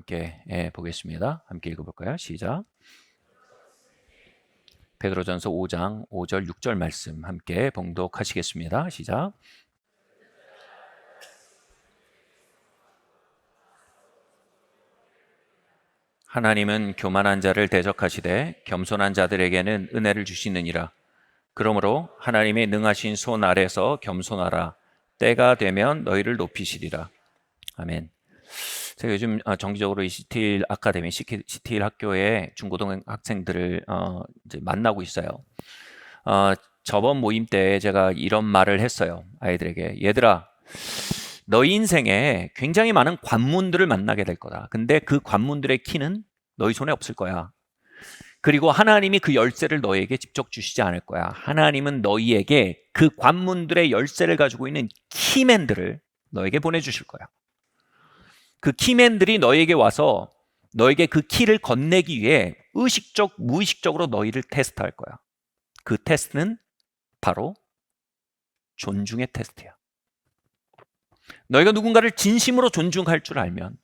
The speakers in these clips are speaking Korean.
함께 보겠습니다. 함께 읽어볼까요? 시작. 베드로전서 5장 5절 6절 말씀 함께 봉독하시겠습니다. 시작. 하나님은 교만한 자를 대적하시되 겸손한 자들에게는 은혜를 주시느니라. 그러므로 하나님의 능하신 손 아래서 겸손하라. 때가 되면 너희를 높이시리라. 아멘. 제가 요즘 정기적으로 이 시틸 아카데미, 시틸 학교의 중고등 학생들을 이제 만나고 있어요. 저번 모임 때 제가 이런 말을 했어요. 아이들에게. 얘들아, 너희 인생에 굉장히 많은 관문들을 만나게 될 거다. 근데 그 관문들의 키는 너희 손에 없을 거야. 그리고 하나님이 그 열쇠를 너희에게 직접 주시지 않을 거야. 하나님은 너희에게 그 관문들의 열쇠를 가지고 있는 키맨들을 너에게 보내주실 거야. 그 키맨들이 너에게 와서 너에게 그 키를 건네기 위해 의식적, 무의식적으로 너희를 테스트할 거야. 그 테스트는 바로 존중의 테스트야. 너희가 누군가를 진심으로 존중할 줄 알면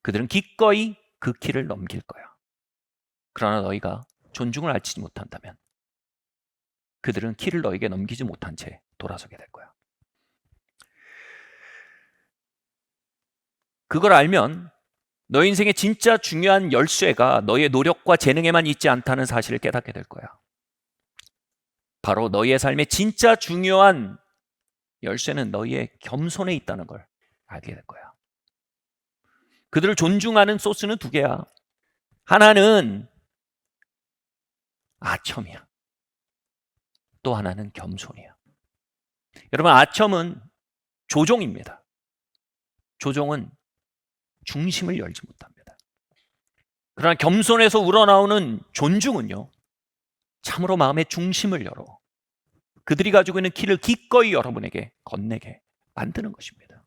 그들은 기꺼이 그 키를 넘길 거야. 그러나 너희가 존중을 알지 못한다면 그들은 키를 너에게 넘기지 못한 채 돌아서게 될 거야. 그걸 알면 너희 인생의 진짜 중요한 열쇠가 너희의 노력과 재능에만 있지 않다는 사실을 깨닫게 될 거야. 바로 너희의 삶의 진짜 중요한 열쇠는 너희의 겸손에 있다는 걸 알게 될 거야. 그들을 존중하는 소스는 두 개야. 하나는 아첨이야. 또 하나는 겸손이야. 여러분, 아첨은 조종입니다. 조종은 중심을 열지 못합니다. 그러나 겸손에서 우러나오는 존중은요, 참으로 마음의 중심을 열어 그들이 가지고 있는 키를 기꺼이 여러분에게 건네게 만드는 것입니다.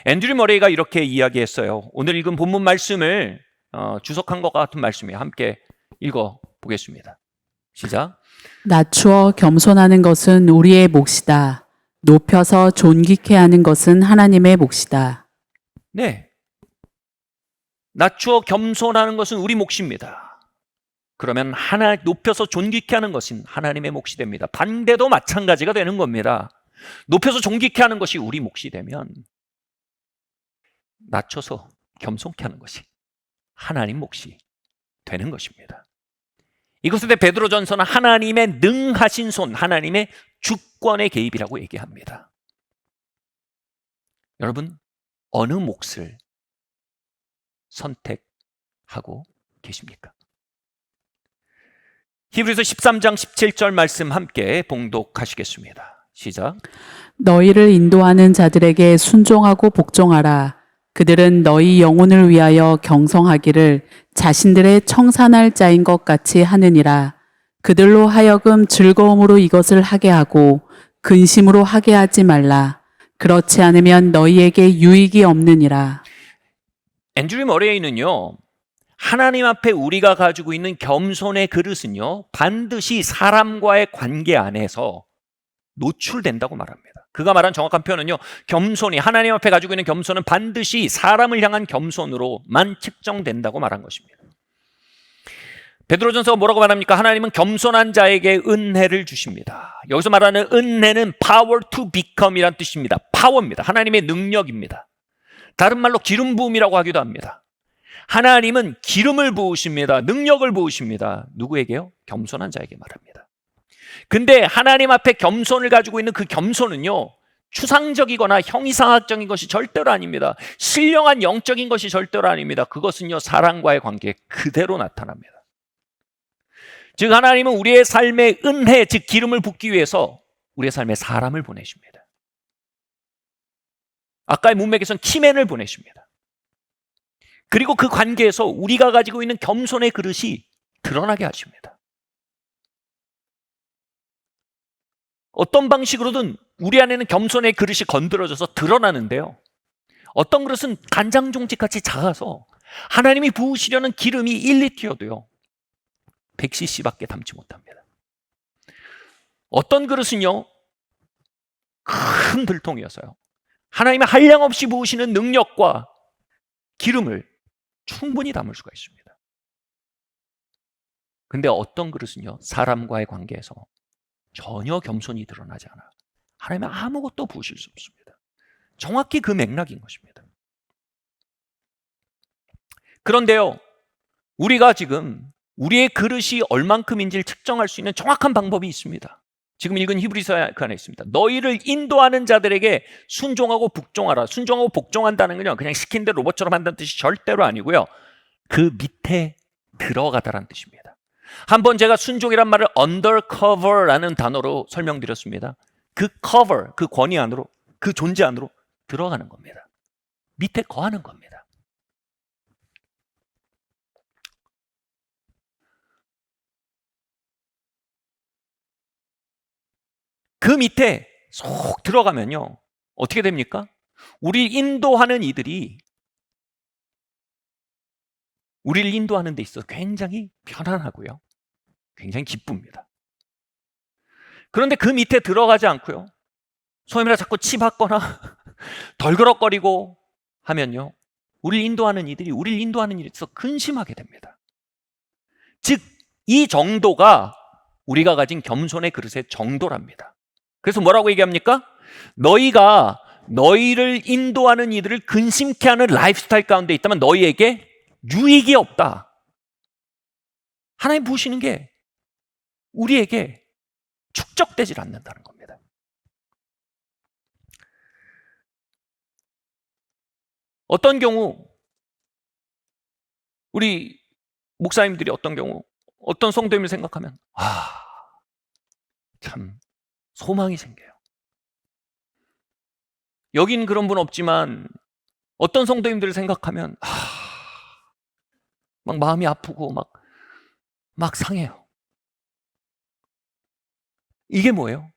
앤드류 머레이가 이렇게 이야기했어요. 오늘 읽은 본문 말씀을 주석한 것 같은 말씀이에요. 함께 읽어보겠습니다. 시작. 낮추어 겸손하는 것은 우리의 몫이다. 높여서 존귀케 하는 것은 하나님의 몫이다. 네, 낮추어 겸손하는 것은 우리 몫입니다. 그러면 하나 높여서 존귀케 하는 것은 하나님의 몫이 됩니다. 반대도 마찬가지가 되는 겁니다. 높여서 존귀케 하는 것이 우리 몫이 되면 낮춰서 겸손케 하는 것이 하나님 몫이 되는 것입니다. 이것에 대해 베드로전서는 하나님의 능하신 손, 하나님의 주권의 개입이라고 얘기합니다. 여러분, 어느 몫을 선택하고 계십니까? 히브리서 13장 17절 말씀 함께 봉독하시겠습니다. 시작. 너희를 인도하는 자들에게 순종하고 복종하라. 그들은 너희 영혼을 위하여 경성하기를 자신들의 청산할 자인 것 같이 하느니라. 그들로 하여금 즐거움으로 이것을 하게 하고 근심으로 하게 하지 말라. 그렇지 않으면 너희에게 유익이 없느니라. 앤드류 머레이는요, 하나님 앞에 우리가 가지고 있는 겸손의 그릇은요, 반드시 사람과의 관계 안에서 노출된다고 말합니다. 그가 말한 정확한 표현은요, 겸손이, 하나님 앞에 가지고 있는 겸손은 반드시 사람을 향한 겸손으로만 측정된다고 말한 것입니다. 베드로전서가 뭐라고 말합니까? 하나님은 겸손한 자에게 은혜를 주십니다. 여기서 말하는 은혜는 power to become이란 뜻입니다. 파워입니다. 하나님의 능력입니다. 다른 말로 기름 부음이라고 하기도 합니다. 하나님은 기름을 부으십니다. 능력을 부으십니다. 누구에게요? 겸손한 자에게 말합니다. 근데 하나님 앞에 겸손을 가지고 있는 그 겸손은요, 추상적이거나 형이상학적인 것이 절대로 아닙니다. 신령한 영적인 것이 절대로 아닙니다. 그것은요, 사람과의 관계에 그대로 나타납니다. 즉 하나님은 우리의 삶의 은혜, 즉 기름을 붓기 위해서 우리의 삶에 사람을 보내십니다. 아까의 문맥에서는 키맨을 보내십니다. 그리고 그 관계에서 우리가 가지고 있는 겸손의 그릇이 드러나게 하십니다. 어떤 방식으로든 우리 안에는 겸손의 그릇이 건드려져서 드러나는데요, 어떤 그릇은 간장종지같이 작아서 하나님이 부으시려는 기름이 1리터여도요 100cc밖에 담지 못합니다. 어떤 그릇은요 큰 들통이어서요 하나님의 한량없이 부으시는 능력과 기름을 충분히 담을 수가 있습니다. 근데 어떤 그릇은요, 사람과의 관계에서 전혀 겸손이 드러나지 않아 하나님은 아무것도 부으실 수 없습니다. 정확히 그 맥락인 것입니다. 그런데요, 우리가 지금 우리의 그릇이 얼만큼인지를 측정할 수 있는 정확한 방법이 있습니다. 지금 읽은 히브리서 그 안에 있습니다. 너희를 인도하는 자들에게 순종하고 복종하라. 순종하고 복종한다는 건요, 그냥 시킨 대로 로봇처럼 한다는 뜻이 절대로 아니고요, 그 밑에 들어가다라는 뜻입니다. 한번 제가 순종이란 말을 undercover라는 단어로 설명드렸습니다. 그 cover, 그 권위 안으로, 그 존재 안으로 들어가는 겁니다. 밑에 거하는 겁니다. 그 밑에 쏙 들어가면요, 어떻게 됩니까? 우리 인도하는 이들이 우리를 인도하는 데 있어서 굉장히 편안하고요, 굉장히 기쁩니다. 그런데 그 밑에 들어가지 않고요, 소위 말해 자꾸 치받거나 덜그럭거리고 하면요, 우리를 인도하는 이들이 우리를 인도하는 일에 있어서 근심하게 됩니다. 즉, 이 정도가 우리가 가진 겸손의 그릇의 정도랍니다. 그래서 뭐라고 얘기합니까? 너희가 너희를 인도하는 이들을 근심케 하는 라이프스타일 가운데 있다면 너희에게 유익이 없다. 하나님 부으시는 게 우리에게 축적되질 않는다는 겁니다. 어떤 경우 우리 목사님들이 어떤 경우 어떤 성도님을 생각하면 참 소망이 생겨요. 여긴 그런 분 없지만 어떤 성도님들을 생각하면 막 마음이 아프고 막 상해요. 이게 뭐예요?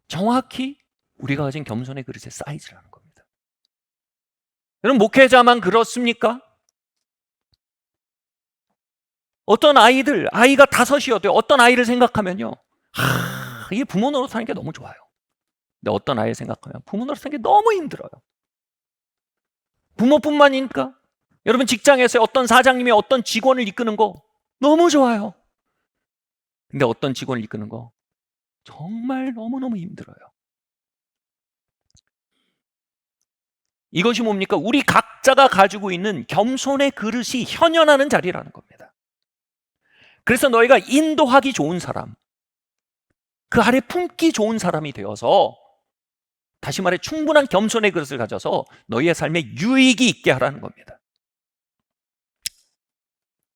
정확히 우리가 가진 겸손의 그릇의 사이즈라는 겁니다. 여러분, 목회자만 그렇습니까? 어떤 아이가 5이어도 어떤 아이를 생각하면요, 이게 부모 노릇하는 게 너무 좋아요. 근데 어떤 아이를 생각하면 부모 노릇하는 게 너무 힘들어요. 부모뿐만이니까 여러분, 직장에서 어떤 사장님이 어떤 직원을 이끄는 거 너무 좋아요. 근데 어떤 직원을 이끄는 거 정말 너무너무 힘들어요. 이것이 뭡니까? 우리 각자가 가지고 있는 겸손의 그릇이 현현하는 자리라는 겁니다. 그래서 너희가 인도하기 좋은 사람, 그 아래 품기 좋은 사람이 되어서, 다시 말해 충분한 겸손의 그릇을 가져서 너희의 삶에 유익이 있게 하라는 겁니다.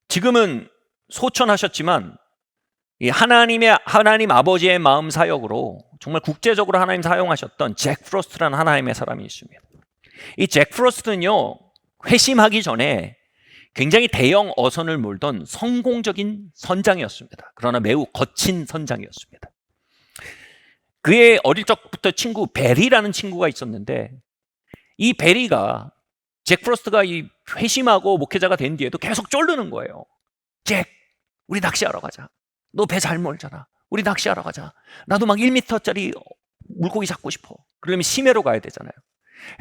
지금은 소천하셨지만 하나님 아버지의 마음 사역으로 정말 국제적으로 하나님 사용하셨던 잭 프로스트라는 하나님의 사람이 있습니다. 이 잭 프로스트는요, 회심하기 전에 굉장히 대형 어선을 몰던 성공적인 선장이었습니다. 그러나 매우 거친 선장이었습니다. 그의 어릴 적부터 친구 베리라는 친구가 있었는데, 이 베리가 잭 프로스트가 이 회심하고 목회자가 된 뒤에도 계속 쫄르는 거예요. 잭, 우리 낚시하러 가자. 너 배 잘 몰잖아. 우리 낚시하러 가자. 나도 막 1m짜리 물고기 잡고 싶어. 그러려면 심해로 가야 되잖아요.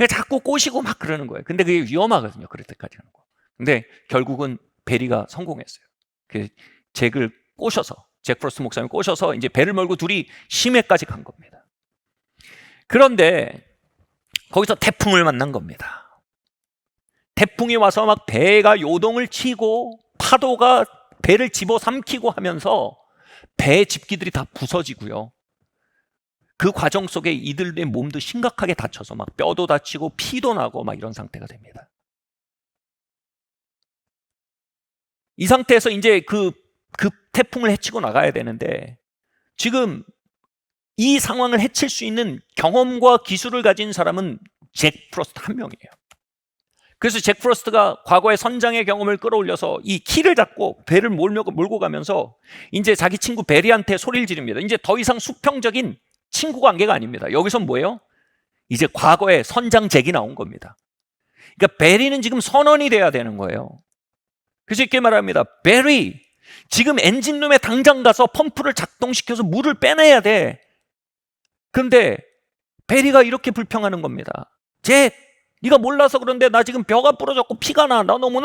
자꾸 꼬시고 막 그러는 거예요. 근데 그게 위험하거든요, 그럴 때까지 하는 거. 근데 결국은 베리가 성공했어요. 그 잭을 꼬셔서, 잭 프로스트 목사님 꼬셔서 이제 배를 몰고 둘이 심해까지 간 겁니다. 그런데 거기서 태풍을 만난 겁니다. 태풍이 와서 막 배가 요동을 치고 파도가 배를 집어삼키고 하면서 배 집기들이 다 부서지고요. 그 과정 속에 이들의 몸도 심각하게 다쳐서 막 뼈도 다치고 피도 나고 막 이런 상태가 됩니다. 이 상태에서 이제 그 태풍을 헤치고 나가야 되는데, 지금 이 상황을 헤칠 수 있는 경험과 기술을 가진 사람은 잭 프로스트 한 명이에요. 그래서 잭 프로스트가 과거의 선장의 경험을 끌어올려서 이 키를 잡고 배를 몰고 가면서 이제 자기 친구 베리한테 소리를 지릅니다. 이제 더 이상 수평적인 친구 관계가 아닙니다. 여기서 뭐예요? 이제 과거의 선장 잭이 나온 겁니다. 그러니까 베리는 지금 선원이 돼야 되는 거예요. 그래서 이렇게 말합니다. 베리, 지금 엔진룸에 당장 가서 펌프를 작동시켜서 물을 빼내야 돼. 그런데 베리가 이렇게 불평하는 겁니다. 잭, 네가 몰라서 그런데 나 지금 뼈가 부러졌고 피가 나. 나 너무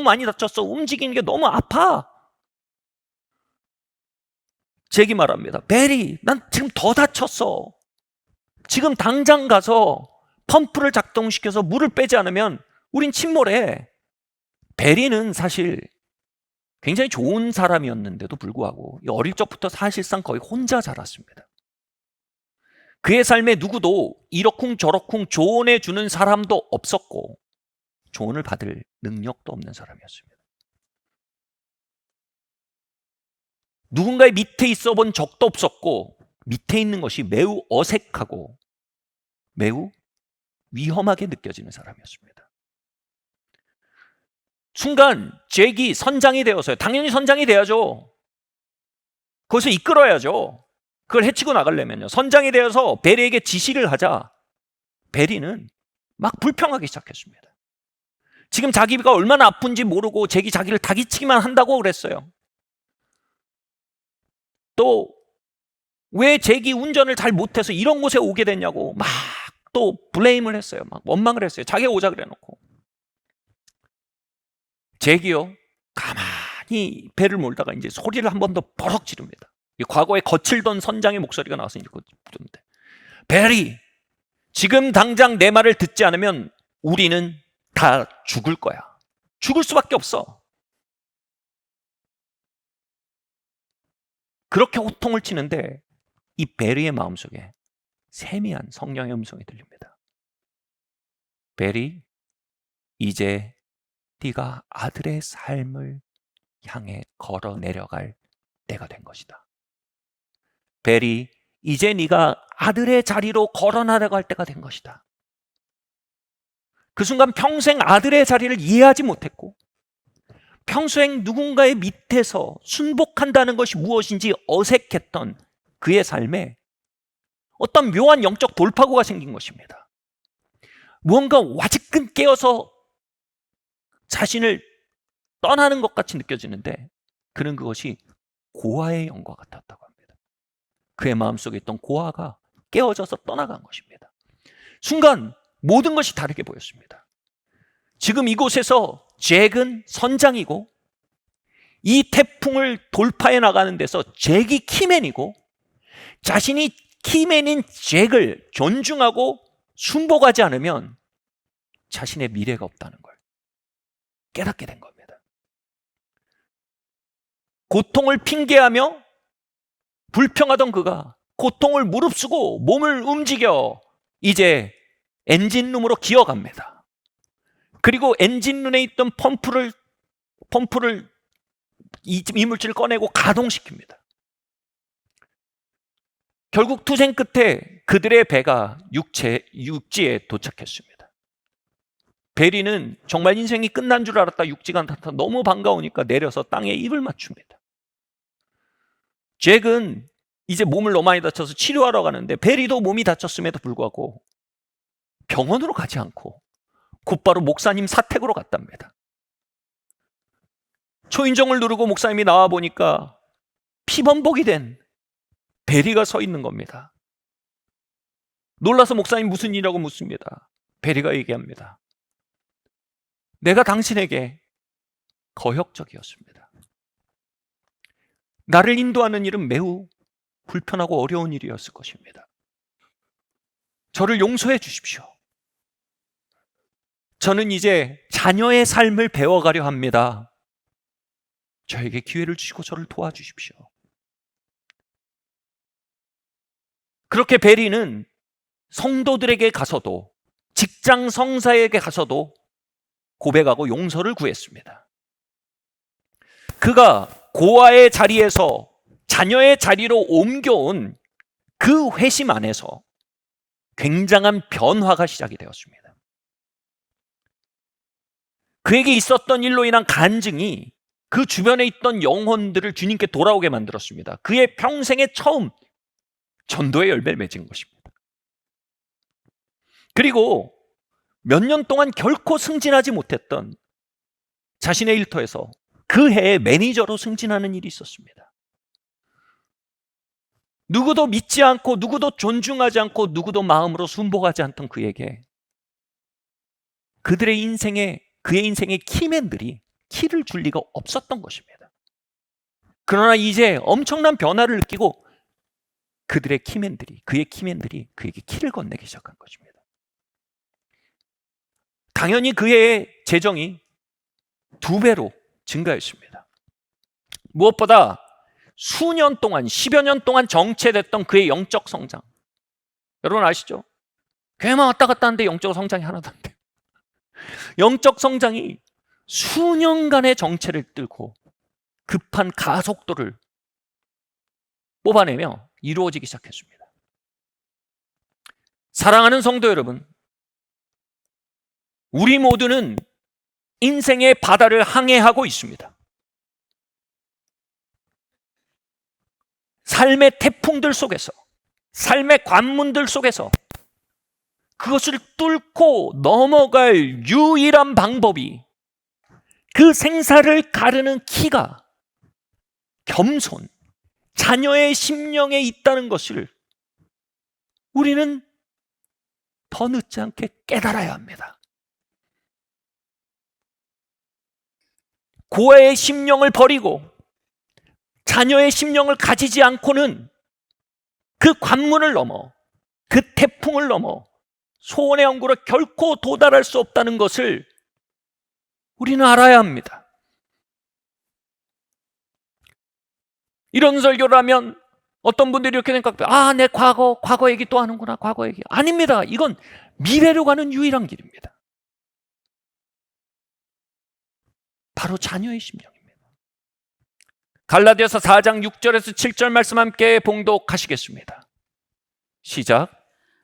많이 다쳤어. 움직이는 게 너무 아파. 잭이 말합니다. 베리, 난 지금 더 다쳤어. 지금 당장 가서 펌프를 작동시켜서 물을 빼지 않으면 우린 침몰해. 베리는 사실 굉장히 좋은 사람이었는데도 불구하고 어릴 적부터 사실상 거의 혼자 자랐습니다. 그의 삶에 누구도 이러쿵저러쿵 조언해 주는 사람도 없었고 조언을 받을 능력도 없는 사람이었습니다. 누군가의 밑에 있어 본 적도 없었고 밑에 있는 것이 매우 어색하고 매우 위험하게 느껴지는 사람이었습니다. 순간 잭이 선장이 되어서요. 당연히 선장이 돼야죠. 거기서 이끌어야죠. 그걸 해치고 나가려면요. 선장이 되어서 베리에게 지시를 하자 베리는 막 불평하기 시작했습니다. 지금 자기가 얼마나 아픈지 모르고 잭이 자기를 다기치기만 한다고 그랬어요. 또 왜 잭이 운전을 잘 못해서 이런 곳에 오게 됐냐고 막 또 블레임을 했어요. 막 원망을 했어요. 자기가 오자 그래놓고. 잭이요 가만히 배를 몰다가 이제 소리를 한 번 더 버럭 지릅니다. 과거에 거칠던 선장의 목소리가 나와서 이렇게 부르는데, 베리, 지금 당장 내 말을 듣지 않으면 우리는 다 죽을 거야. 죽을 수밖에 없어. 그렇게 호통을 치는데 이 베리의 마음속에 세미한 성령의 음성이 들립니다. 베리, 이제 네가 아들의 삶을 향해 걸어 내려갈 때가 된 것이다. 베리, 이제 네가 아들의 자리로 걸어 나아갈 때가 된 것이다. 그 순간 평생 아들의 자리를 이해하지 못했고 평생 누군가의 밑에서 순복한다는 것이 무엇인지 어색했던 그의 삶에 어떤 묘한 영적 돌파구가 생긴 것입니다. 무언가 와지끈 깨어서 자신을 떠나는 것 같이 느껴지는데 그는 그것이 고아의 영과 같았다고 합니다. 그의 마음속에 있던 고아가 깨어져서 떠나간 것입니다. 순간 모든 것이 다르게 보였습니다. 지금 이곳에서 잭은 선장이고 이 태풍을 돌파해 나가는 데서 잭이 키맨이고 자신이 키맨인 잭을 존중하고 순복하지 않으면 자신의 미래가 없다는 걸 깨닫게 된 겁니다. 고통을 핑계하며 불평하던 그가 고통을 무릅쓰고 몸을 움직여 이제 엔진룸으로 기어갑니다. 그리고 엔진룸에 있던 펌프를 이물질을 꺼내고 가동시킵니다. 결국 투쟁 끝에 그들의 배가 육지에 도착했습니다. 베리는 정말 인생이 끝난 줄 알았다. 육지가 나타나 너무 반가우니까 내려서 땅에 입을 맞춥니다. 잭은 이제 몸을 너무 많이 다쳐서 치료하러 가는데 베리도 몸이 다쳤음에도 불구하고 병원으로 가지 않고 곧바로 목사님 사택으로 갔답니다. 초인종을 누르고 목사님이 나와 보니까 피범벅이 된 베리가 서 있는 겁니다. 놀라서 목사님 무슨 일이라고 묻습니다. 베리가 얘기합니다. 내가 당신에게 거역적이었습니다. 나를 인도하는 일은 매우 불편하고 어려운 일이었을 것입니다. 저를 용서해 주십시오. 저는 이제 자녀의 삶을 배워가려 합니다. 저에게 기회를 주시고 저를 도와주십시오. 그렇게 베리는 성도들에게 가서도 직장 성사에게 가서도 고백하고 용서를 구했습니다. 그가 고아의 자리에서 자녀의 자리로 옮겨온 그 회심 안에서 굉장한 변화가 시작이 되었습니다. 그에게 있었던 일로 인한 간증이 그 주변에 있던 영혼들을 주님께 돌아오게 만들었습니다. 그의 평생에 처음 전도의 열매를 맺은 것입니다. 그리고 몇 년 동안 결코 승진하지 못했던 자신의 일터에서 그 해에 매니저로 승진하는 일이 있었습니다. 누구도 믿지 않고 누구도 존중하지 않고 누구도 마음으로 순복하지 않던 그에게 그의 인생의 키맨들이 키를 줄 리가 없었던 것입니다. 그러나 이제 엄청난 변화를 느끼고 그의 키맨들이 그에게 키를 건네기 시작한 것입니다. 당연히 그의 재정이 2배로 증가했습니다. 무엇보다 수년 동안, 10여 년 동안 정체됐던 그의 영적 성장. 여러분 아시죠? 교회만 왔다 갔다 하는데 영적 성장이 하나도 안 돼요. 영적 성장이 수년간의 정체를 뚫고 급한 가속도를 뽑아내며 이루어지기 시작했습니다. 사랑하는 성도 여러분, 우리 모두는 인생의 바다를 항해하고 있습니다. 삶의 태풍들 속에서, 삶의 관문들 속에서 그것을 뚫고 넘어갈 유일한 방법이, 그 생사를 가르는 키가 겸손, 자녀의 심령에 있다는 것을 우리는 더 늦지 않게 깨달아야 합니다. 고아의 심령을 버리고 자녀의 심령을 가지지 않고는 그 관문을 넘어, 그 태풍을 넘어 소원의 영구로 결코 도달할 수 없다는 것을 우리는 알아야 합니다. 이런 설교를 하면 어떤 분들이 이렇게 생각해요. 내 과거 얘기 또 하는구나. 과거 얘기. 아닙니다. 이건 미래로 가는 유일한 길입니다. 바로 자녀의 심령입니다. 갈라디아서 4장 6절에서 7절 말씀 함께 봉독하시겠습니다. 시작.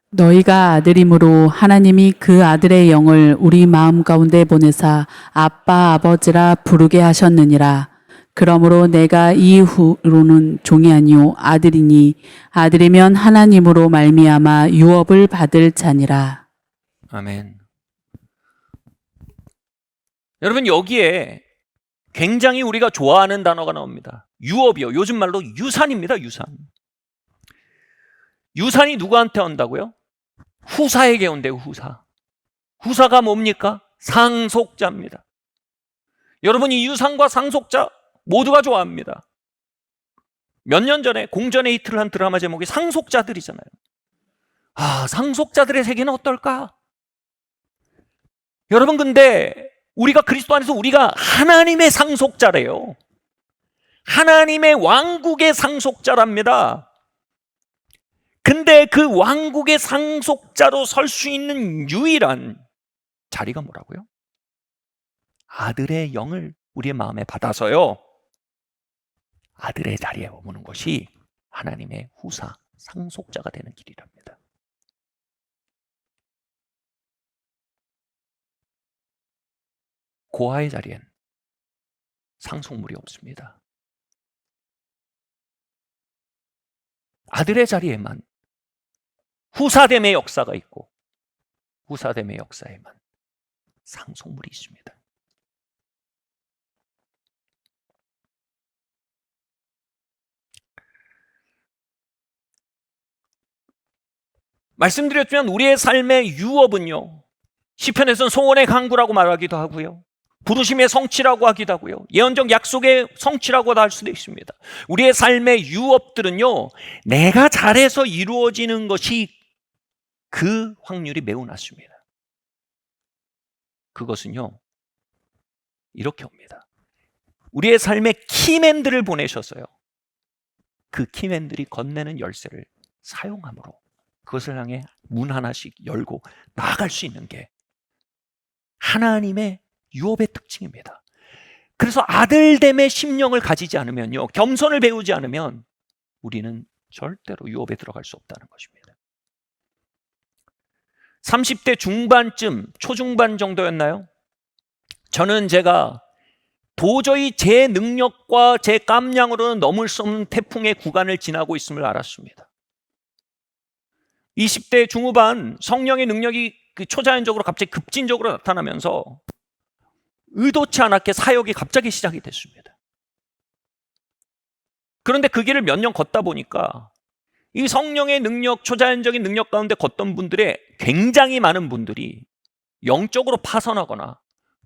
너희가 아들임으로 하나님이 그 아들의 영을 우리 마음 가운데 보내사 아빠 아버지라 부르게 하셨느니라. 그러므로 내가 이후로는 종이 아니요 아들이니 아들이면 하나님으로 말미암아 유업을 받을 자니라. 아멘. 여러분, 여기에 굉장히 우리가 좋아하는 단어가 나옵니다. 유업이요. 요즘 말로 유산입니다. 유산. 유산이 누구한테 온다고요? 후사에게 온대요. 후사. 후사가 뭡니까? 상속자입니다. 여러분, 이 유산과 상속자 모두가 좋아합니다. 몇 년 전에 공전의 히트를 한 드라마 제목이 상속자들이잖아요. 상속자들의 세계는 어떨까? 여러분, 근데 우리가 그리스도 안에서 우리가 하나님의 상속자래요. 하나님의 왕국의 상속자랍니다. 근데 그 왕국의 상속자로 설 수 있는 유일한 자리가 뭐라고요? 아들의 영을 우리의 마음에 받아서요, 아들의 자리에 머무는 것이 하나님의 후사, 상속자가 되는 길이랍니다. 고아의 자리엔 상속물이 없습니다. 아들의 자리에만 후사됨의 역사가 있고, 후사됨의 역사에만 상속물이 있습니다. 말씀드렸지만 우리의 삶의 유업은요, 시편에서는 소원의 강구라고 말하기도 하고요, 부르심의 성취라고 하기도 하고요, 예언적 약속의 성취라고도 할 수도 있습니다. 우리의 삶의 유업들은요, 내가 잘해서 이루어지는 것이 그 확률이 매우 낮습니다. 그것은요, 이렇게 옵니다. 우리의 삶의 키맨들을 보내셔서요, 그 키맨들이 건네는 열쇠를 사용함으로 그것을 향해 문 하나씩 열고 나아갈 수 있는 게 하나님의 유업의 특징입니다. 그래서 아들됨의 심령을 가지지 않으면요, 겸손을 배우지 않으면 우리는 절대로 유업에 들어갈 수 없다는 것입니다. 30대 중반쯤, 초중반 정도였나요? 저는 제가 도저히 제 능력과 제 깜냥으로는 넘을 수 없는 태풍의 구간을 지나고 있음을 알았습니다. 20대 중후반 성령의 능력이 초자연적으로 갑자기 급진적으로 나타나면서 의도치 않았게 사역이 갑자기 시작이 됐습니다. 그런데 그 길을 몇 년 걷다 보니까 이 성령의 능력, 초자연적인 능력 가운데 걷던 분들의 굉장히 많은 분들이 영적으로 파선하거나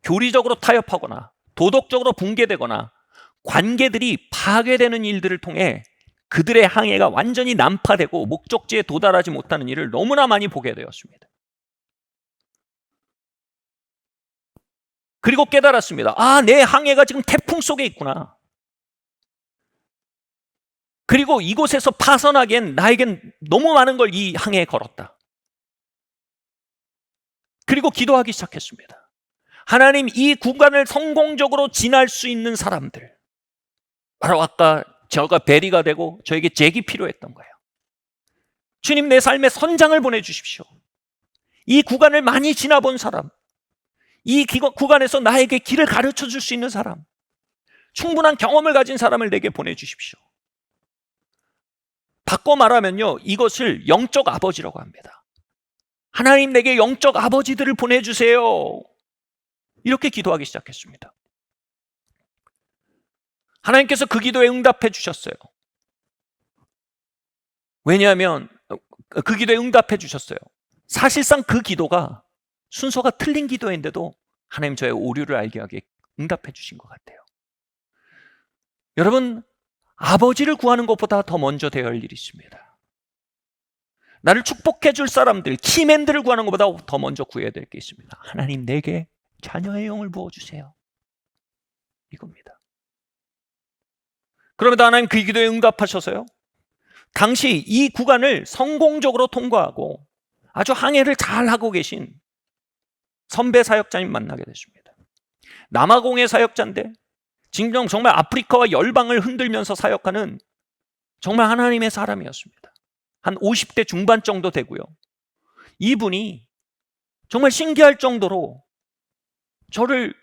교리적으로 타협하거나 도덕적으로 붕괴되거나 관계들이 파괴되는 일들을 통해 그들의 항해가 완전히 난파되고 목적지에 도달하지 못하는 일을 너무나 많이 보게 되었습니다. 그리고 깨달았습니다. 아, 내 항해가 지금 태풍 속에 있구나. 그리고 이곳에서 파선하기엔 나에겐 너무 많은 걸 이 항해에 걸었다. 그리고 기도하기 시작했습니다. 하나님, 이 구간을 성공적으로 지날 수 있는 사람들, 바로 아까 저가 베리가 되고 저에게 잭이 필요했던 거예요. 주님, 내 삶에 선장을 보내주십시오. 이 구간을 많이 지나본 사람, 이 구간에서 나에게 길을 가르쳐 줄 수 있는 사람, 충분한 경험을 가진 사람을 내게 보내주십시오. 바꿔 말하면요, 이것을 영적 아버지라고 합니다. 하나님, 내게 영적 아버지들을 보내주세요. 이렇게 기도하기 시작했습니다. 하나님께서 그 기도에 응답해 주셨어요. 왜냐하면 그 기도에 응답해 주셨어요. 사실상 그 기도가 순서가 틀린 기도인데도 하나님 저의 오류를 알게 하게 응답해 주신 것 같아요. 여러분, 아버지를 구하는 것보다 더 먼저 되어야 할 일이 있습니다. 나를 축복해 줄 사람들, 키맨들을 구하는 것보다 더 먼저 구해야 될 게 있습니다. 하나님, 내게 자녀의 영을 부어주세요. 이겁니다. 그러면도 하나님 그 기도에 응답하셔서요, 당시 이 구간을 성공적으로 통과하고 아주 항해를 잘하고 계신 선배 사역자님 만나게 됐습니다. 남아공의 사역자인데 진정 정말 아프리카와 열방을 흔들면서 사역하는 정말 하나님의 사람이었습니다. 한 50대 중반 정도 되고요. 이분이 정말 신기할 정도로 저를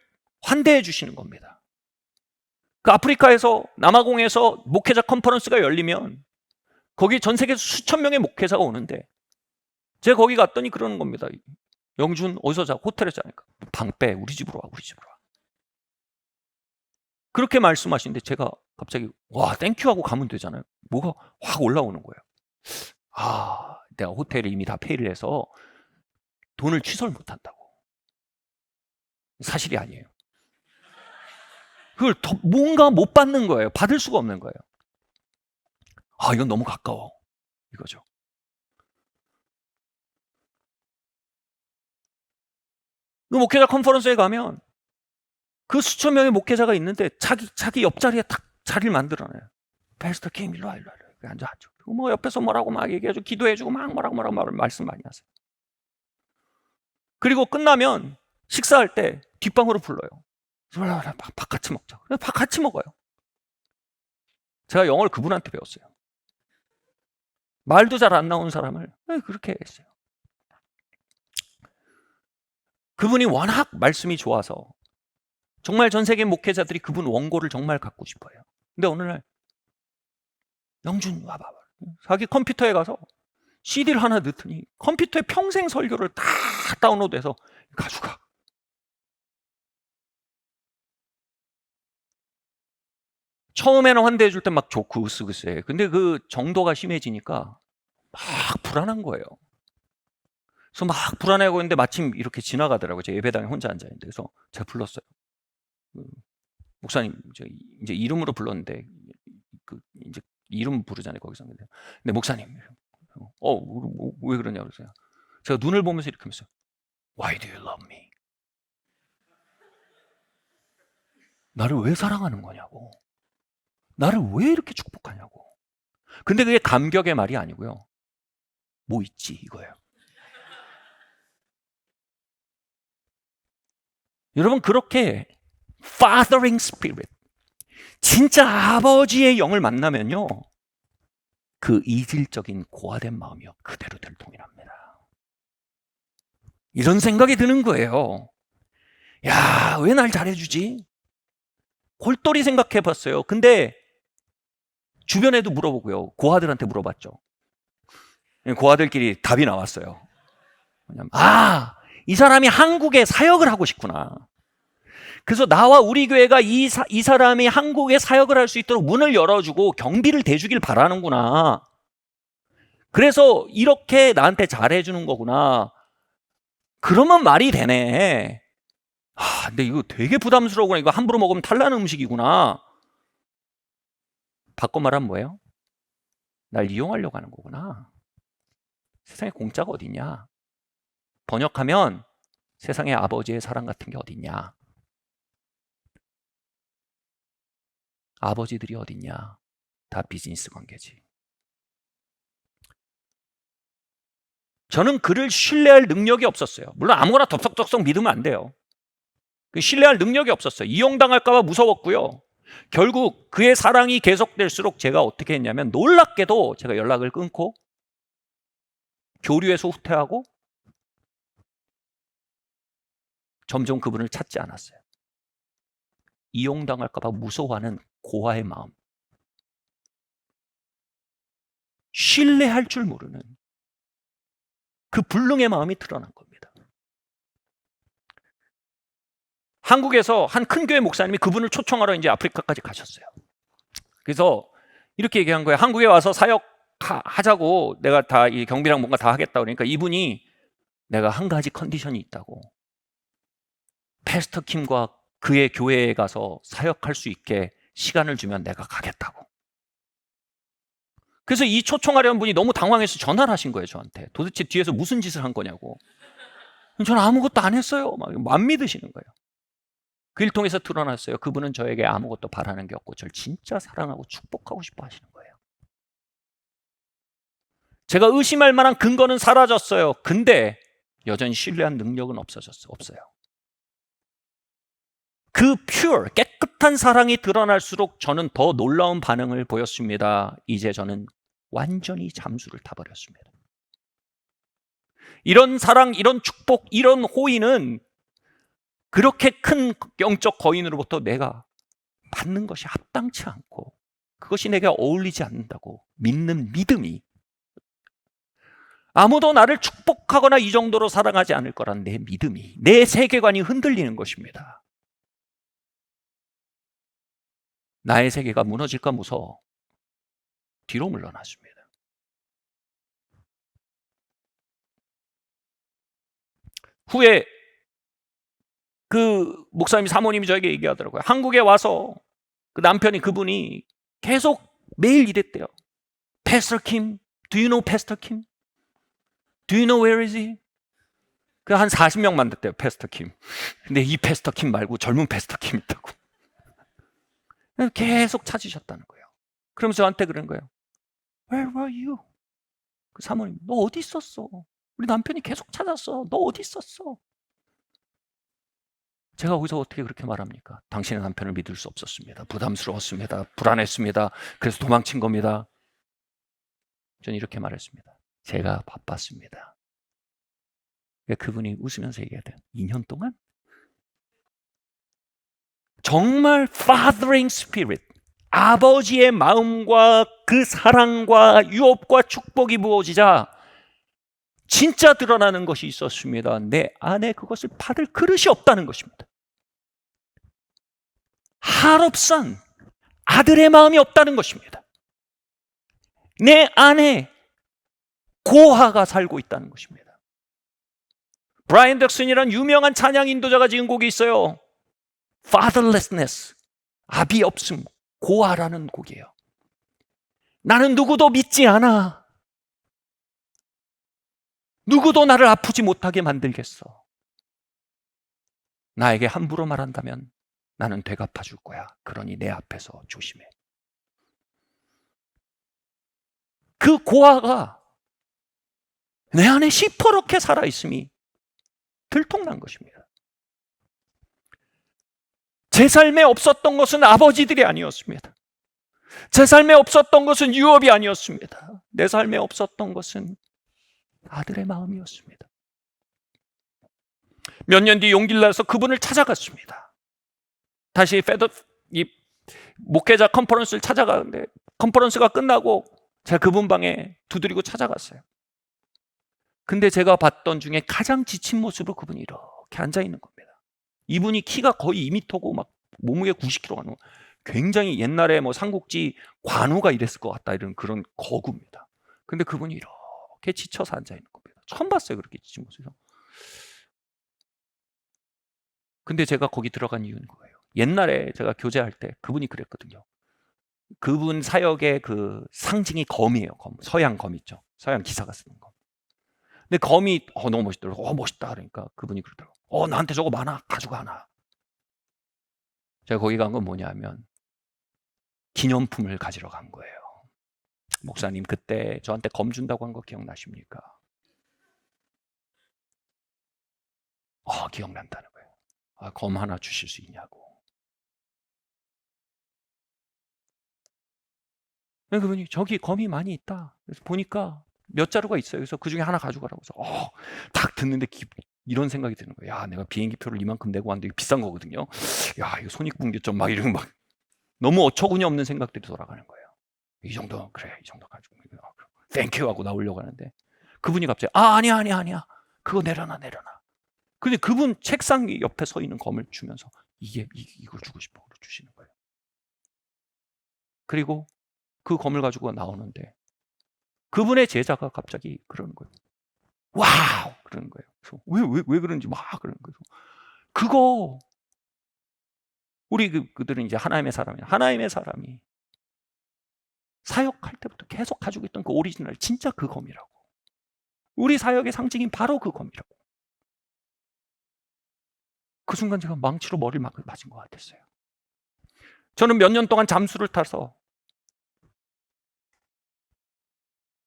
환대해 주시는 겁니다. 그 아프리카에서, 남아공에서 목회자 컨퍼런스가 열리면 거기 전 세계 수천 명의 목회자가 오는데 제가 거기 갔더니 그러는 겁니다. 영준, 어디서 자? 호텔에 자니까. 방 빼, 우리 집으로 와, 우리 집으로 와. 그렇게 말씀하시는데 제가 갑자기 와, 땡큐 하고 가면 되잖아요. 뭐가 확 올라오는 거예요. 아, 내가 호텔에 이미 다 페이를 해서 돈을 취소를 못한다고. 사실이 아니에요. 그걸 더 뭔가 못 받는 거예요. 받을 수가 없는 거예요. 아, 이건 너무 가까워. 이거죠. 그 목회자 컨퍼런스에 가면 그 수천 명의 목회자가 있는데 자기 옆자리에 딱 자리를 만들어놔요. 패스터 킴, 일로 와. 앉아가지고. 뭐 옆에서 뭐라고 막 얘기해주고 기도해주고 막 뭐라고 말씀 많이 하세요. 그리고 끝나면 식사할 때 뒷방으로 불러요. 밥 같이 먹자. 밥 같이 먹어요. 제가 영어를 그분한테 배웠어요. 말도 잘 안 나오는 사람을 그렇게 했어요. 그분이 워낙 말씀이 좋아서 정말 전 세계 목회자들이 그분 원고를 정말 갖고 싶어요. 근데 어느 날 영준 와봐. 자기 컴퓨터에 가서 CD를 하나 넣더니 컴퓨터에 평생 설교를 다 다운로드해서 가져가. 처음에는 환대해 줄 때 막 좋고 으쓱으쓱해. 근데 그 정도가 심해지니까 막 불안한 거예요. 그래서 막 불안해하고 있는데 마침 이렇게 지나가더라고요. 제 예배당에 혼자 앉아있는데. 그래서 제가 불렀어요. 목사님, 이제 이름으로 불렀는데, 이제 이름 부르잖아요, 거기서. 근데 목사님, 왜 그러냐고 그러세요. 제가 눈을 보면서 이렇게 하면서, Why do you love me? 나를 왜 사랑하는 거냐고. 나를 왜 이렇게 축복하냐고. 근데 그게 감격의 말이 아니고요. 뭐 있지, 이거예요. 여러분, 그렇게 fathering spirit, 진짜 아버지의 영을 만나면요, 그 이질적인 고아된 마음이요, 그대로 들통이랍니다. 이런 생각이 드는 거예요. 야, 왜 날 잘해주지? 골똘히 생각해 봤어요. 근데 주변에도 물어보고요. 고아들한테 물어봤죠. 고아들끼리 답이 나왔어요. 아, 이 사람이 한국에 사역을 하고 싶구나. 그래서 나와 우리 교회가 이 사람이 한국에 사역을 할 수 있도록 문을 열어주고 경비를 대주길 바라는구나. 그래서 이렇게 나한테 잘해주는 거구나. 그러면 말이 되네. 근데 이거 되게 부담스러우구나. 이거 함부로 먹으면 탈나는 음식이구나. 바꿔 말하면 뭐예요? 날 이용하려고 하는 거구나. 세상에 공짜가 어딨냐? 번역하면 세상에 아버지의 사랑 같은 게 어딨냐? 아버지들이 어딨냐? 다 비즈니스 관계지. 저는 그를 신뢰할 능력이 없었어요. 물론 아무거나 덥석덥석 믿으면 안 돼요. 신뢰할 능력이 없었어요. 이용당할까 봐 무서웠고요. 결국 그의 사랑이 계속될수록 제가 어떻게 했냐면 놀랍게도 제가 연락을 끊고 교류에서 후퇴하고 점점 그분을 찾지 않았어요. 이용당할까 봐 무서워하는 고아의 마음. 신뢰할 줄 모르는 그 불능의 마음이 드러난 겁니다. 한국에서 한 큰 교회 목사님이 그분을 초청하러 이제 아프리카까지 가셨어요. 그래서 이렇게 얘기한 거예요. 한국에 와서 사역 하자고 내가 다 이 경비랑 뭔가 다 하겠다 그러니까 이분이 내가 한 가지 컨디션이 있다고. 패스터 킴과 그의 교회에 가서 사역할 수 있게 시간을 주면 내가 가겠다고. 그래서 이 초청하려는 분이 너무 당황해서 전화를 하신 거예요, 저한테. 도대체 뒤에서 무슨 짓을 한 거냐고. 저는 아무것도 안 했어요. 막 안 믿으시는 거예요. 그 일 통해서 드러났어요. 그분은 저에게 아무것도 바라는 게 없고 저를 진짜 사랑하고 축복하고 싶어 하시는 거예요. 제가 의심할 만한 근거는 사라졌어요. 근데 여전히 신뢰한 능력은 없어요. 그 pure, 깨끗한 사랑이 드러날수록 저는 더 놀라운 반응을 보였습니다. 이제 저는 완전히 잠수를 타버렸습니다. 이런 사랑, 이런 축복, 이런 호의는 그렇게 큰 영적 거인으로부터 내가 받는 것이 합당치 않고 그것이 내게 어울리지 않는다고 믿는 믿음이 아무도 나를 축복하거나 이 정도로 사랑하지 않을 거란 내 믿음이, 내 세계관이 흔들리는 것입니다. 나의 세계가 무너질까 무서워 뒤로 물러났습니다. 후에 그 목사님 사모님이 저에게 얘기하더라고요. 한국에 와서 그 남편이 그분이 계속 매일 이랬대요. Pastor Kim, do you know Pastor Kim? Do you know where is he? 그 한 40명 만났대요, Pastor Kim. 근데 이 Pastor Kim 말고 젊은 Pastor Kim 있다고. 계속 찾으셨다는 거예요. 그러면서 저한테 그런 거예요. Where were you? 그 사모님, 너 어디 있었어? 우리 남편이 계속 찾았어. 너 어디 있었어? 제가 거기서 어떻게 그렇게 말합니까? 당신의 남편을 믿을 수 없었습니다. 부담스러웠습니다. 불안했습니다. 그래서 도망친 겁니다. 저는 이렇게 말했습니다. 제가 바빴습니다. 그분이 웃으면서 얘기해야 돼요. 2년 동안? 정말 fathering spirit, 아버지의 마음과 그 사랑과 유업과 축복이 부어지자 진짜 드러나는 것이 있었습니다. 내 안에 그것을 받을 그릇이 없다는 것입니다. 한없산 아들의 마음이 없다는 것입니다. 내 안에 고아가 살고 있다는 것입니다. 브라이언 덕슨이라는 유명한 찬양 인도자가 지은 곡이 있어요. Fatherlessness, 아비 없음, 고아라는 곡이에요. 나는 누구도 믿지 않아. 누구도 나를 아프지 못하게 만들겠어. 나에게 함부로 말한다면 나는 되갚아 줄 거야. 그러니 내 앞에서 조심해. 그 고아가 내 안에 시퍼렇게 살아있음이 들통난 것입니다. 제 삶에 없었던 것은 아버지들이 아니었습니다. 제 삶에 없었던 것은 유업이 아니었습니다. 내 삶에 없었던 것은 아들의 마음이었습니다. 몇 년 뒤 용기를 내서 그분을 찾아갔습니다. 다시 이 목회자 컨퍼런스를 찾아가는데 컨퍼런스가 끝나고 제가 그분 방에 두드리고 찾아갔어요. 근데 제가 봤던 중에 가장 지친 모습으로 그분이 이렇게 앉아있는 겁니다. 이분이 키가 거의 2m고 막 몸무게 90kg가 넘어 굉장히 옛날에 뭐 삼국지 관우가 이랬을 것 같다 이런 그런 거구입니다. 근데 그분이 이렇게 지쳐서 앉아있는 겁니다. 처음 봤어요 그렇게 지친 모습에서. 근데 제가 거기 들어간 이유는 거예요. 옛날에 제가 교제할 때 그분이 그랬거든요. 그분 사역의 그 상징이 검이에요. 검. 서양 검 있죠. 서양 기사가 쓰는 검. 근데 검이 너무 멋있더라고. 멋있다. 그러니까 그분이 그러더라고. 나한테 저거 많아. 가져가 나. 제가 거기 간 건 뭐냐면 기념품을 가지러 간 거예요. 목사님 그때 저한테 검 준다고 한 거 기억나십니까? 기억난다는 거예요. 검 하나 주실 수 있냐고. 그분이 저기 검이 많이 있다. 그래서 보니까 몇 자루가 있어요. 그래서 그 중에 하나 가져가라고 해서 딱 듣는데 이런 생각이 드는 거예요. 야, 내가 비행기표를 이만큼 내고 왔는데 이거 비싼 거거든요. 야, 이거 손익분기점 막 이런 막 너무 어처구니 없는 생각들이 돌아가는 거예요. 이 정도 그래, 이 정도 가지고 땡큐 하고 나오려고 하는데 그분이 갑자기 아니야 그거 내려놔. 근데 그분 책상 옆에 서 있는 검을 주면서 이걸 주고 싶어 주시는 거예요. 그리고 그 검을 가지고 나오는데 그분의 제자가 갑자기 그러는 거예요. 와우! 그러는 거예요. 그래서 왜 그런지 막 그러는 거예요. 그거 우리 그들은 이제 하나님의 사람이 사역할 때부터 계속 가지고 있던 그 오리지널 진짜 그 검이라고. 우리 사역의 상징인 바로 그 검이라고. 그 순간 제가 망치로 머리를 맞은 것 같았어요. 저는 몇 년 동안 잠수를 타서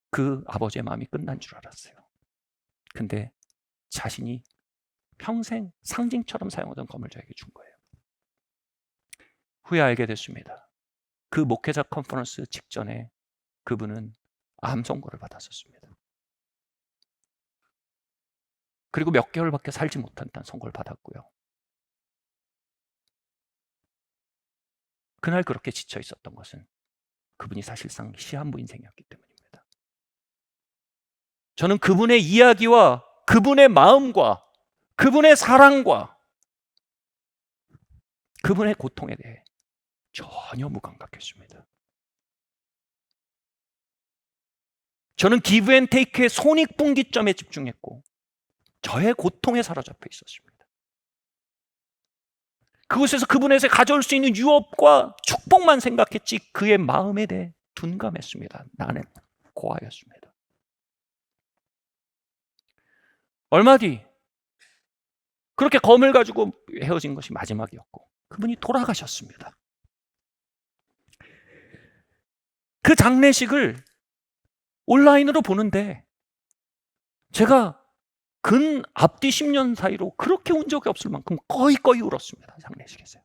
그 아버지의 마음이 끝난 줄 알았어요. 근데 자신이 평생 상징처럼 사용하던 검을 저에게 준 거예요. 후에 알게 됐습니다. 그 목회자 컨퍼런스 직전에 그분은 암 선고를 받았었습니다. 그리고 몇 개월밖에 살지 못한다는 선고를 받았고요. 그날 그렇게 지쳐 있었던 것은 그분이 사실상 시한부 인생이었기 때문입니다. 저는 그분의 이야기와 그분의 마음과 그분의 사랑과 그분의 고통에 대해 전혀 무감각했습니다. 저는 기브 앤 테이크의 손익분기점에 집중했고 저의 고통에 사로잡혀 있었습니다. 그곳에서 그분에서 가져올 수 있는 유업과 축복만 생각했지 그의 마음에 대해 둔감했습니다. 나는 고아였습니다. 얼마 뒤 그렇게 검을 가지고 헤어진 것이 마지막이었고 그분이 돌아가셨습니다. 그 장례식을 온라인으로 보는데 제가 근 앞뒤 10년 사이로 그렇게 운 적이 없을 만큼 거의 울었습니다. 장례식에서요.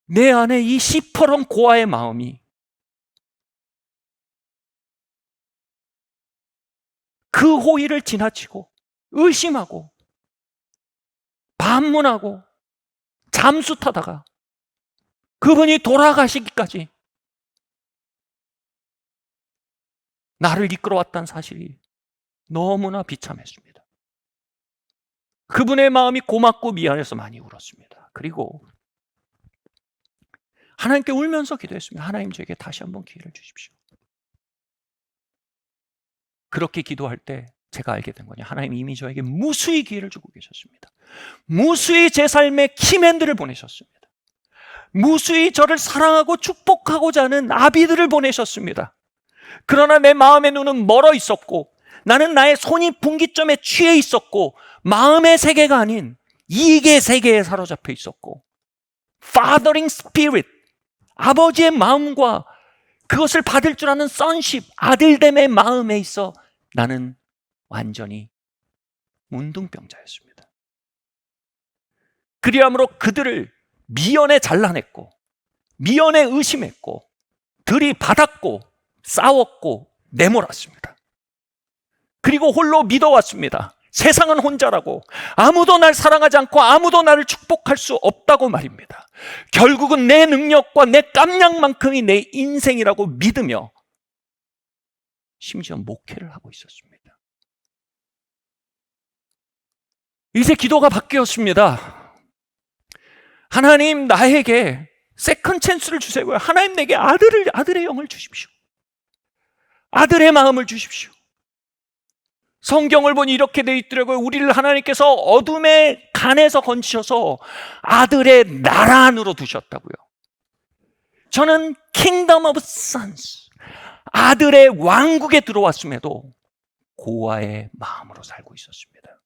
내 안에 이 시퍼런 고아의 마음이 그 호의를 지나치고 의심하고 반문하고 잠수 타다가 그분이 돌아가시기까지 나를 이끌어왔다는 사실이 너무나 비참했습니다. 그분의 마음이 고맙고 미안해서 많이 울었습니다. 그리고 하나님께 울면서 기도했습니다. 하나님 저에게 다시 한번 기회를 주십시오. 그렇게 기도할 때 제가 알게 된 거냐. 하나님이 이미 저에게 무수히 기회를 주고 계셨습니다. 무수히 제 삶에 키맨들을 보내셨습니다. 무수히 저를 사랑하고 축복하고자 하는 아비들을 보내셨습니다. 그러나 내 마음의 눈은 멀어 있었고 나는 나의 손익분기점에 취해 있었고 마음의 세계가 아닌 이익의 세계에 사로잡혀 있었고 Fathering Spirit, 아버지의 마음과 그것을 받을 줄 아는 sonship, 아들됨의 마음에 있어 나는 완전히 문둥병자였습니다. 그리함으로 그들을 미연에 잘라냈고 미연에 의심했고 들이받았고 싸웠고 내몰았습니다. 그리고 홀로 믿어왔습니다. 세상은 혼자라고 아무도 날 사랑하지 않고 아무도 나를 축복할 수 없다고 말입니다. 결국은 내 능력과 내 깜냥만큼이 내 인생이라고 믿으며 심지어 목회를 하고 있었습니다. 이제 기도가 바뀌었습니다. 하나님 나에게 세컨 찬스를 주세요. 하나님 내게 아들의 영을 주십시오. 아들의 마음을 주십시오. 성경을 보니 이렇게 돼 있더라고요. 우리를 하나님께서 어둠의 간에서 건지셔서 아들의 나라 안으로 두셨다고요. 저는 Kingdom of Sons, 아들의 왕국에 들어왔음에도 고아의 마음으로 살고 있었습니다.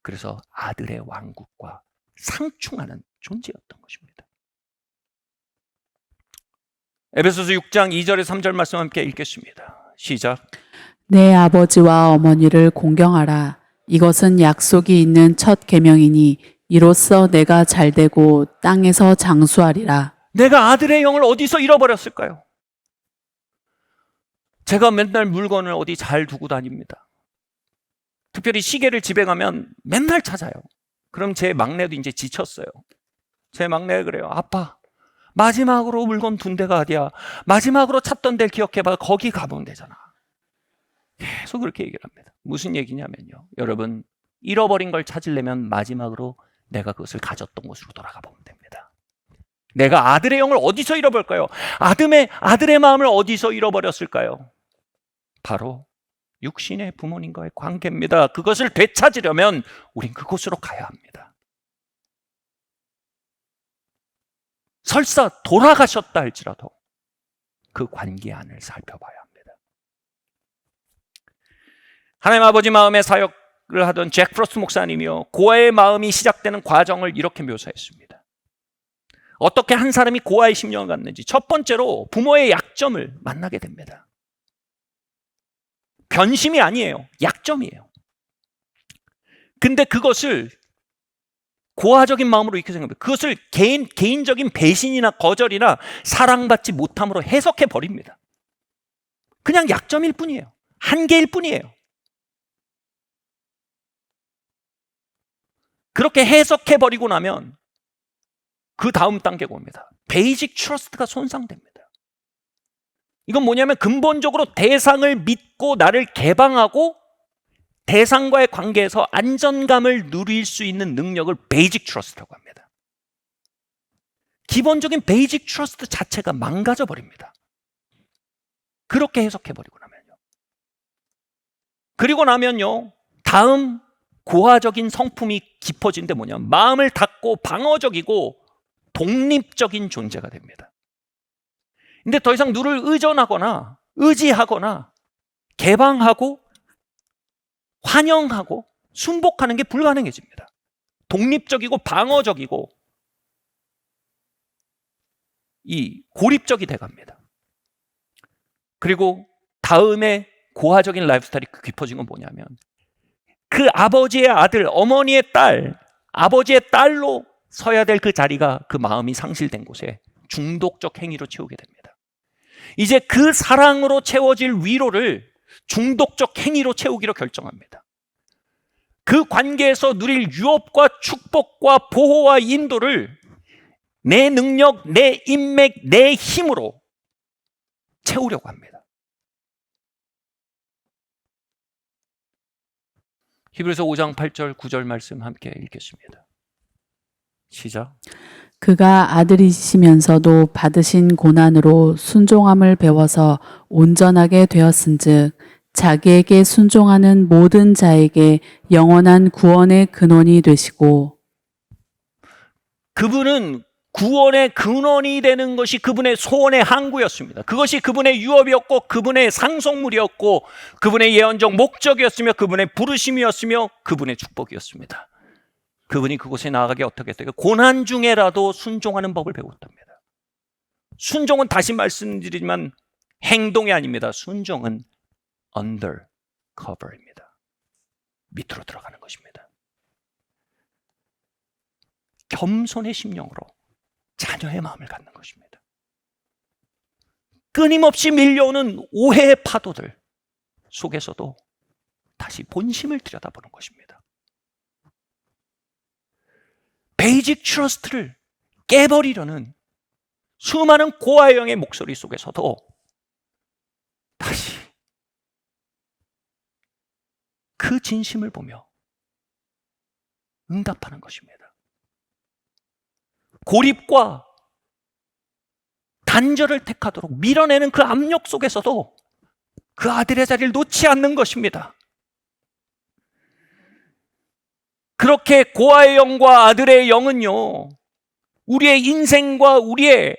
그래서 아들의 왕국과 상충하는 존재였던 것입니다. 에베소서 6장 2절에 3절 말씀 함께 읽겠습니다. 시작. 내 아버지와 어머니를 공경하라. 이것은 약속이 있는 첫 계명이니 이로써 내가 잘되고 땅에서 장수하리라. 내가 아들의 영을 어디서 잃어버렸을까요? 제가 맨날 물건을 어디 잘 두고 다닙니다. 특별히 시계를 집에 가면 맨날 찾아요. 그럼 제 막내도 이제 지쳤어요. 제 막내가 그래요. 아빠, 마지막으로 물건 둔 데가 어디야? 마지막으로 찾던 데를 기억해봐. 거기 가보면 되잖아. 계속 그렇게 얘기를 합니다. 무슨 얘기냐면요. 여러분, 잃어버린 걸 찾으려면 마지막으로 내가 그것을 가졌던 곳으로 돌아가 보면 됩니다. 내가 아들의 영을 어디서 잃어버릴까요? 아들의 마음을 어디서 잃어버렸을까요? 바로 육신의 부모님과의 관계입니다. 그것을 되찾으려면 우린 그곳으로 가야 합니다. 설사 돌아가셨다 할지라도 그 관계 안을 살펴봐야 합니다. 하나님 아버지 마음의 사역을 하던 잭 프로스트 목사님이요, 고아의 마음이 시작되는 과정을 이렇게 묘사했습니다. 어떻게 한 사람이 고아의 심령을 갖는지, 첫 번째로 부모의 약점을 만나게 됩니다. 변심이 아니에요. 약점이에요. 근데 그것을 고아적인 마음으로 이렇게 생각합니다. 그것을 개인적인 배신이나 거절이나 사랑받지 못함으로 해석해 버립니다. 그냥 약점일 뿐이에요. 한계일 뿐이에요. 그렇게 해석해 버리고 나면 그 다음 단계가 옵니다. 베이직 트러스트가 손상됩니다. 이건 뭐냐면 근본적으로 대상을 믿고 나를 개방하고 대상과의 관계에서 안전감을 누릴 수 있는 능력을 베이직 트러스트라고 합니다. 기본적인 베이직 트러스트 자체가 망가져 버립니다. 그렇게 해석해 버리고 나면요. 그리고 나면요, 다음 고아적인 성품이 깊어진데 뭐냐면 마음을 닫고 방어적이고 독립적인 존재가 됩니다. 근데 더 이상 누를 의존하거나 의지하거나 개방하고 환영하고 순복하는 게 불가능해집니다. 독립적이고 방어적이고 이 고립적이 돼갑니다. 그리고 다음에 고아적인 라이프스타일이 깊어진 건 뭐냐면 그 아버지의 아들, 어머니의 딸, 아버지의 딸로 서야 될 그 자리가 그 마음이 상실된 곳에 중독적 행위로 채우게 됩니다. 이제 그 사랑으로 채워질 위로를 중독적 행위로 채우기로 결정합니다. 그 관계에서 누릴 유업과 축복과 보호와 인도를 내 능력, 내 인맥, 내 힘으로 채우려고 합니다. 히브리서 5장 8절 9절 말씀 함께 읽겠습니다. 시작. 그가 아들이시면서도 받으신 고난으로 순종함을 배워서 온전하게 되었은즉 자기에게 순종하는 모든 자에게 영원한 구원의 근원이 되시고. 그분은 구원의 근원이 되는 것이 그분의 소원의 항구였습니다. 그것이 그분의 유업이었고 그분의 상속물이었고 그분의 예언적 목적이었으며 그분의 부르심이었으며 그분의 축복이었습니다. 그분이 그곳에 나아가게 어떻게 했어요? 고난 중에라도 순종하는 법을 배웠답니다. 순종은 다시 말씀드리지만 행동이 아닙니다. 순종은 undercover입니다. 밑으로 들어가는 것입니다. 겸손의 심령으로 자녀의 마음을 갖는 것입니다. 끊임없이 밀려오는 오해의 파도들 속에서도 다시 본심을 들여다보는 것입니다. 베이직 트러스트를 깨버리려는 수많은 고아의 영의 목소리 속에서도 다시 그 진심을 보며 응답하는 것입니다. 고립과 단절을 택하도록 밀어내는 그 압력 속에서도 그 아들의 자리를 놓지 않는 것입니다. 그렇게 고아의 영과 아들의 영은요, 우리의 인생과 우리의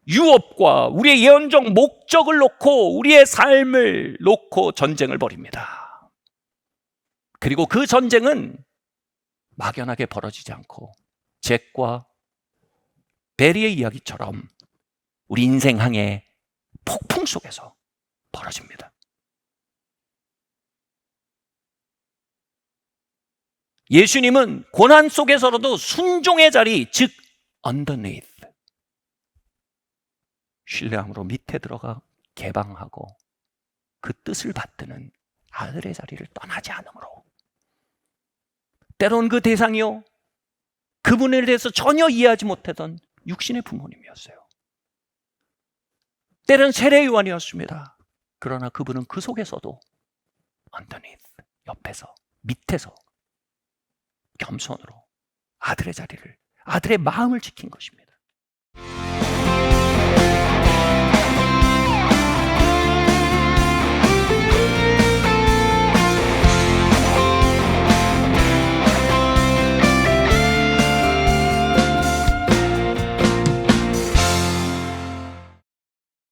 유업과 우리의 예언적 목적을 놓고 우리의 삶을 놓고 전쟁을 벌입니다. 그리고 그 전쟁은 막연하게 벌어지지 않고 잭과 베리의 이야기처럼 우리 인생항의 폭풍 속에서 벌어집니다. 예수님은 고난 속에서라도 순종의 자리, 즉 underneath, 신뢰함으로 밑에 들어가 개방하고 그 뜻을 받드는 아들의 자리를 떠나지 않으므로, 때론 그 대상이요, 그분에 대해서 전혀 이해하지 못하던 육신의 부모님이었어요. 때론 세례 요한이었습니다. 그러나 그분은 그 속에서도 underneath, 옆에서, 밑에서 겸손으로 아들의 자리를, 아들의 마음을 지킨 것입니다.